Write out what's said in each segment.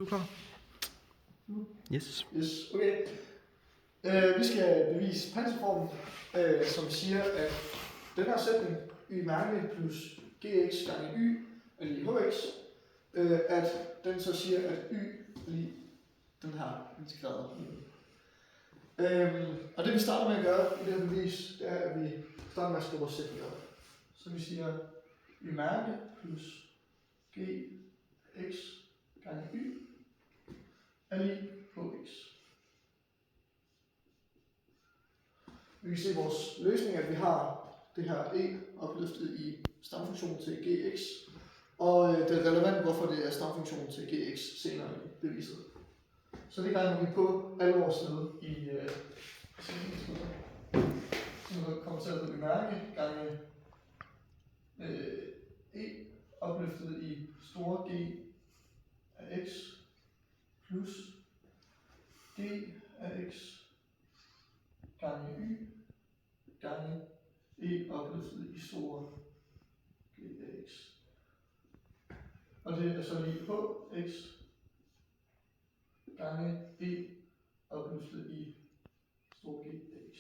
Du er klar? Yes. Yes, okay. Vi skal bevise panserformen, som siger, at den her sætning, y mærke plus gx gange y er lige hx, at den så siger, at y er lige den her integrerede. Og det vi starter med at gøre i det her bevis, det er, at vi starter med at skrive vores sætning op. Så vi siger, y mærke plus gx gange y er lige hx. Vi kan se i vores løsning, at vi har det her e opløftet i stamfunktionen til gx, og det er relevant, hvorfor det er stamfunktionen til gx senere i beviset. Så det gange vi på alle vores led i så kommer til at hedde mærke gange e opløftet i store G af x plus g af x gange y gange e opløftet i store G af x. Og det er så lige hx gange e opløftet i store G af x.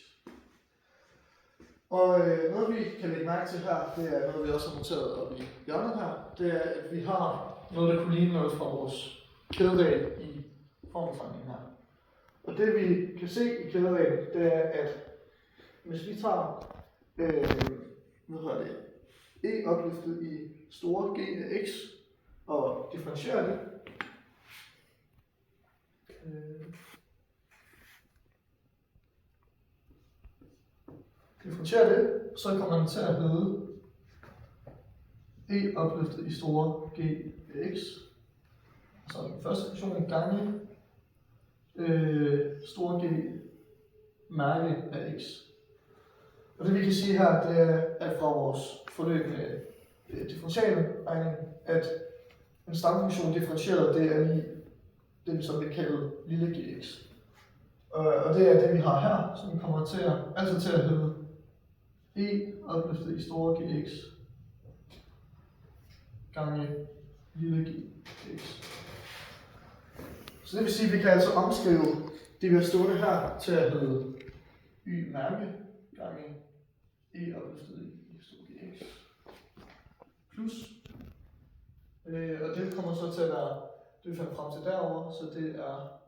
Og noget vi kan lægge mærke til her, det er noget vi også har noteret op i hjørnet her, det er at vi har noget der kunne ligne noget fra vores kæderegel i formelforandringen her. Og det vi kan se i kædereglen, det er at hvis vi tager e opløftet i store G af x og differentierer det, så kommer den til at hedde e opløftet i store G af x. Så den første funktion gange store G mærke af x. Og det vi kan sige her, det er, at fra vores forløb med differentialregning, at en stamfunktion differentieret, det er lige det, vi så vil kalde lille gx. Og det er det, vi har her, som kommer til at hedde e opløftet i store gx gange lille gx. Så det vil sige, at vi kan altså omskrive det, vi har stående her, til at hedde y mærke gange e opløftet i store gx plus. Og det kommer så til at være det, vi fandt frem til derovre, så det er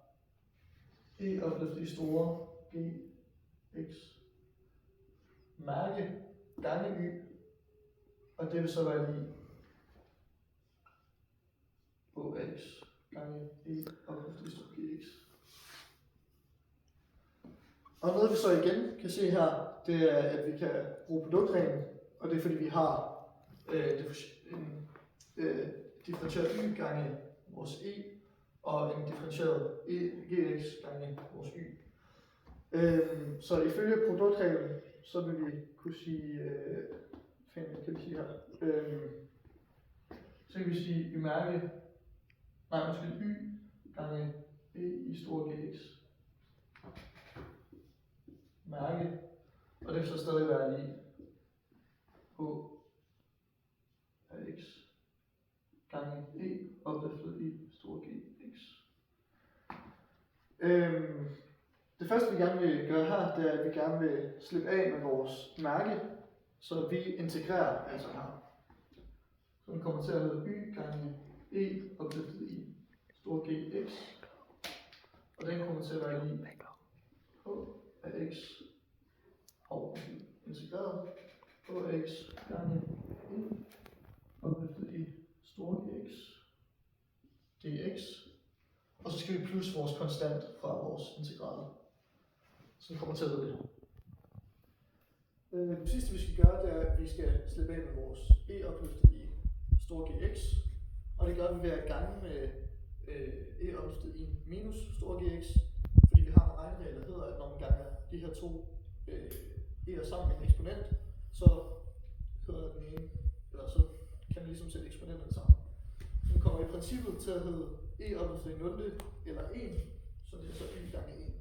e opløftet i store gx mærke gange y, og det vil så være lige hx gange e opløftet i store gx. Og noget vi så igen kan se her, det er, at vi kan bruge produktreglen, og det er fordi vi har differentieret y gange vores e, og en differentieret gx gange vores y. Så ifølge produktreglen, så vil vi kunne sige, så kan vi sige y mærke, y gange e i store gx mærke, og det vil så stadig være lige h af x gange e opløftet i store gx. Det første vi gerne vil gøre her, det er at vi gerne vil slippe af med vores mærke, så vi integrerer altså her. Så den kommer til at hedde y gange e opløftet i store gx, og den kommer til at være lige h af x og integreret hx gange e opløftet i store gx, og så skal vi plus vores konstant fra vores integrale, som kommer til at hedde det. Det sidste vi skal gøre, det er at vi skal slippe af med vores e opløftet i store gx, og det gør vi ved at gange med e opløftet i minus store gx, fordi vi har en regnregel, der hedder, at når man ganger de her to e'er sammen med en eksponent, så hedder den ene, eller så kan man ligesom sætte eksponenterne sammen. Den kommer i princippet til at hedde e opløftet i 0 eller 1, så det er så y gange 1.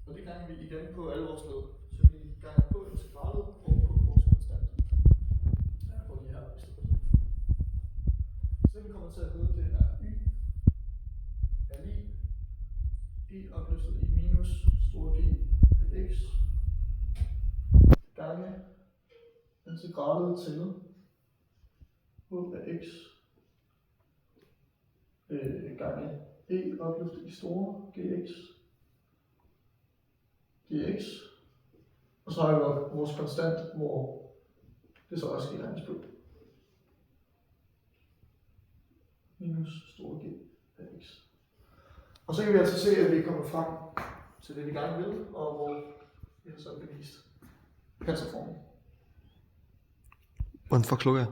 Og det ganger vi igen på alle vores led, så vi ganger på integralet og på vores konstant. Jeg går lige her i stedet. Så det vi kommer til at hedde, det er y E opløftet i minus stor G af x gange integralet til h af x gange E opløftet i store gx, og så har vi vores konstant, hvor det så også skal regnes på. Minus stor G af x. Og så kan vi altså se, at vi er kommet frem til det, vi gerne vil, og hvor vi har så bevist panserformen. Hvordan fuck slukker jeg?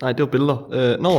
Nej, det var billeder. Nå.